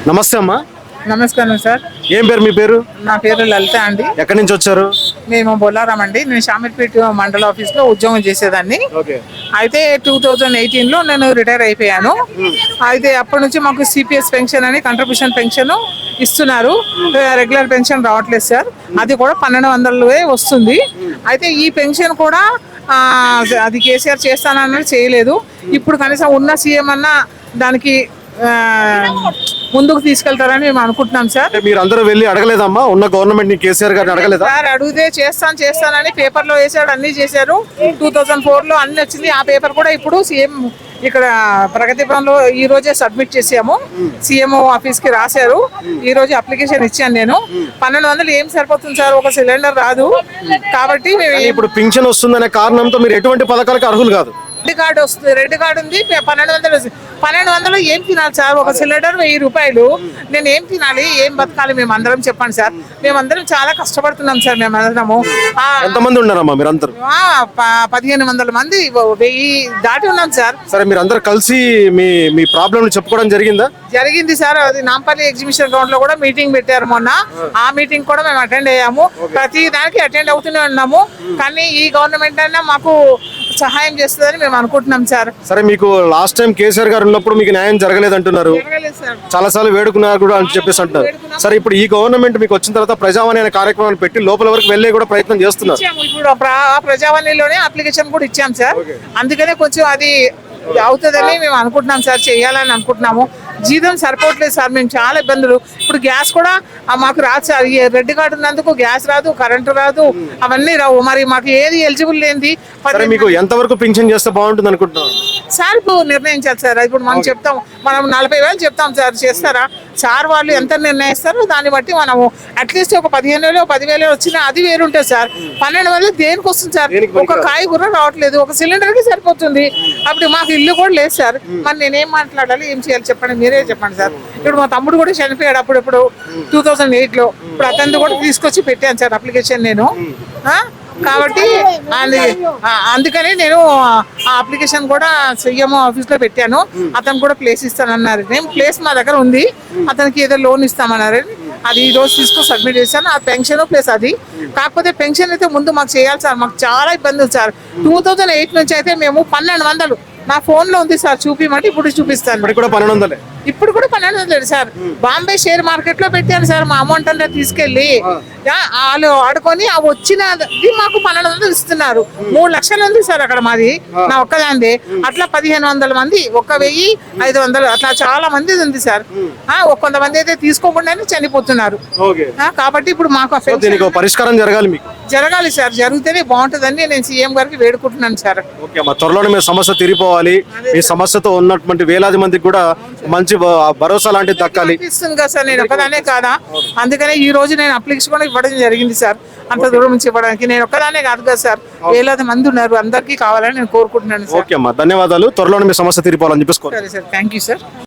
నమస్తే అమ్మా. నమస్కారం సార్. ఏం పేరు మీ పేరు? నా పేరు లలిత అండి. ఎక్కడి నుంచి వచ్చారు? మేము బొల్లారం అండి. నేను షామీర్పేట మండల ఆఫీస్ లో ఉద్యోగం చేసేదాన్ని. అయితే 2018 లో నేను రిటైర్ అయిపోయాను. అయితే అప్పటి నుంచి మాకు సిపిఎస్ పెన్షన్ అని కంట్రిబ్యూషన్ పెన్షన్ ఇస్తున్నారు. రెగ్యులర్ పెన్షన్ రావట్లేదు సార్. అది కూడా 1200 వస్తుంది. అయితే ఈ పెన్షన్ కూడా అది కేసీఆర్ చేస్తానన్నది చేయలేదు. ఇప్పుడు కనీసం ఉన్న సీఎం అన్న దానికి ముందుకు తీసుకెళ్తారని మేము అనుకుంటున్నాం సార్. మీరు అందరూ వెళ్ళి అడగలేదమ్మా? ఉన్న గవర్నమెంట్ ని కేసీఆర్ గారిని అడగలేదా? సార్ అడిగితే చేస్తానని పేపర్ లో వేసాడు, అన్ని చేశారు. 2004 లో అన్ని వచ్చింది. ఆ పేపర్ కూడా ఇప్పుడు సీఎం ఇక్కడ ప్రగతి భవన్ లో ఈ రోజే సబ్మిట్ చేసాము. సీఎంఓ ఆఫీస్ కి రాశారు. ఈ రోజు అప్లికేషన్ ఇచ్చాను నేను. 1200 ఏం సరిపోతుంది సార్? ఒక సిలిండర్ రాదు. కాబట్టి ఇప్పుడు పింఛన్ వస్తుందనే కారణంతో మీరు ఎటువంటి పథకాలకు అర్హులు కాదు. రెడ్ కార్డు వస్తుంది. రెడ్ కార్డు ఉంది. 1200 ఏం తినాలి సార్? ఒక సిలిండర్ 1000 రూపాయలు. నేను ఏం తినాలి? ఏం బతకాలి? మేమందరం చెప్పండి సార్. మేమందరం చాలా కష్టపడుతున్నాం సార్. మేమందరము ఎంతమంది ఉన్నారమ్మా మీరందరూ? 1500 మంది, 1000 దాటి ఉన్నాం సార్. సరే, మీరు అందరు కలిసి మీ మీ ప్రాబ్లం చెప్పుకోవడం జరిగిందా? జరిగింది సార్. అది నాంపల్లి ఎగ్జిబిషన్ గ్రౌండ్ లో కూడా మీటింగ్ పెట్టారు మొన్న. ఆ మీటింగ్ కూడా మేము అటెండ్ అయ్యాము. ప్రతి దానికి అటెండ్ అవుతూనే ఉన్నాము. కానీ ఈ గవర్నమెంట్ అయినా మాకు సహాయం చేస్తుందని మేము అనుకుంటున్నాం సార్. సరే, మీకు లాస్ట్ టైం కేసీఆర్ గారు ఉన్నప్పుడు మీకు న్యాయం జరగలేదు అంటున్నారు. చాలా సార్లు వేడుకున్నారు కూడా అని చెప్పేసి అంటున్నారు. సరే, ఇప్పుడు ఈ గవర్నమెంట్ మీకు వచ్చిన తర్వాత ప్రజావాణి అనే కార్యక్రమాన్ని పెట్టి లోపల వరకు వెళ్ళే కూడా ప్రయత్నం చేస్తున్నారు. ఇప్పుడు ఆ ప్రజావాణిలోనే అప్లికేషన్ కూడా ఇచ్చాం సార్. అందుకనే కొంచెం అది అవుతుందని మేము అనుకుంటున్నాం సార్. చేయాలని అనుకుంటున్నాము. జీతం సరిపోవట్లేదు సార్. మేము చాలా ఇబ్బందులు. ఇప్పుడు గ్యాస్ కూడా మాకు రాదు సార్. రెడ్ కార్డు ఉన్నందుకు గ్యాస్ రాదు, కరెంటు రాదు, అవన్నీ రావు. మరి మాకు ఏది ఎలిజిబుల్ లేనిది. మీకు ఎంతవరకు పింఛన్ చేస్తే బాగుంటుంది అనుకుంటున్నాం సార్? ఇప్పుడు నిర్ణయించాలి సార్. ఇప్పుడు మనం చెప్తాం, మనం 40,000 చెప్తాం సార్. చేస్తారా సార్? వాళ్ళు ఎంత నిర్ణయిస్తారో దాన్ని బట్టి మనము అట్లీస్ట్ ఒక 15,000 10,000 వచ్చినా అది వేరుంటుంది సార్. 12,000 దేనికి వస్తుంది సార్? ఒక కాయగూర రావట్లేదు. ఒక సిలిండర్ కి సరిపోతుంది. అప్పుడు మాకు ఇల్లు కూడా లేదు సార్. మరి నేనేం మాట్లాడాలి? ఏం చేయాలి చెప్పండి, మీరే చెప్పండి సార్. ఇప్పుడు మా తమ్ముడు కూడా చనిపోయాడు అప్పుడు 2008 లో. ఇప్పుడు అతన్ని కూడా తీసుకొచ్చి పెట్టాను సార్ అప్లికేషన్ నేను. కాబట్టి అందుకని నేను ఆ అప్లికేషన్ కూడా సీఎంఓ ఆఫీస్ లో పెట్టాను. అతను కూడా ప్లేస్ ఇస్తానన్నారు. నేను ప్లేస్ మా దగ్గర ఉంది. అతనికి ఏదో లోన్ ఇస్తామన్నారు. అది ఈ రోజు తీసుకొని సబ్మిట్ చేశాను. ఆ పెన్షన్ ప్లస్ అది. కాకపోతే పెన్షన్ అయితే ముందు మాకు చేయాలి సార్. మాకు చాలా ఇబ్బందులు సార్. 2008 నుంచి అయితే మేము 1200 నా ఫోన్ లో ఉంది సార్. చూపిమంటే ఇప్పుడు చూపిస్తాను. ఇప్పుడు కూడా 1200 సార్. బాంబే షేర్ మార్కెట్ లో పెట్టాను సార్. మా అమౌంట్ అంతా తీసుకెళ్లి వాళ్ళు ఆడుకొని ఆ వచ్చినది మాకు 1200 ఇస్తున్నారు. 3 లక్షలు ఉంది సార్ అక్కడ మాది, నా ఒక్కదాంది. అట్లా 1500 మంది, 1500 అట్లా చాలా మంది ఉంది సార్. కొంతమంది అయితే తీసుకోకుండానే చనిపోతున్నారు. కాబట్టి ఇప్పుడు మాకు పరిష్కారం జరగాలి సార్. జరిగితేనే బాగుంటుందని నేను సీఎం గారికి వేడుకుంటున్నాను సార్. త్వరలోనే మీ సమస్య తీరిపోవాలి. ఈ సమస్యతో ఉన్నటువంటి వేలాది మందికి కూడా మంచి భరోసా లాంటిది దక్కాలి కదా సార్. నేను ఒక్కదానే కాదా, అందుకనే ఈ రోజు నేను అప్లికేషన్ కూడా ఇవ్వడం జరిగింది సార్. అంత దూరం నుంచి ఇవ్వడానికి నేను ఒక్కదానే కాదు కదా సార్. వేలాది మంది ఉన్నారు. అందరికీ కావాలని నేను కోరుకుంటున్నాను సార్. ఓకే అమ్మా, ధన్యవాదాలు. త్వరలోనే మీ సమస్య తీరిపోవాలని చెప్పేసి. సరే సార్, థ్యాంక్ యూ సార్.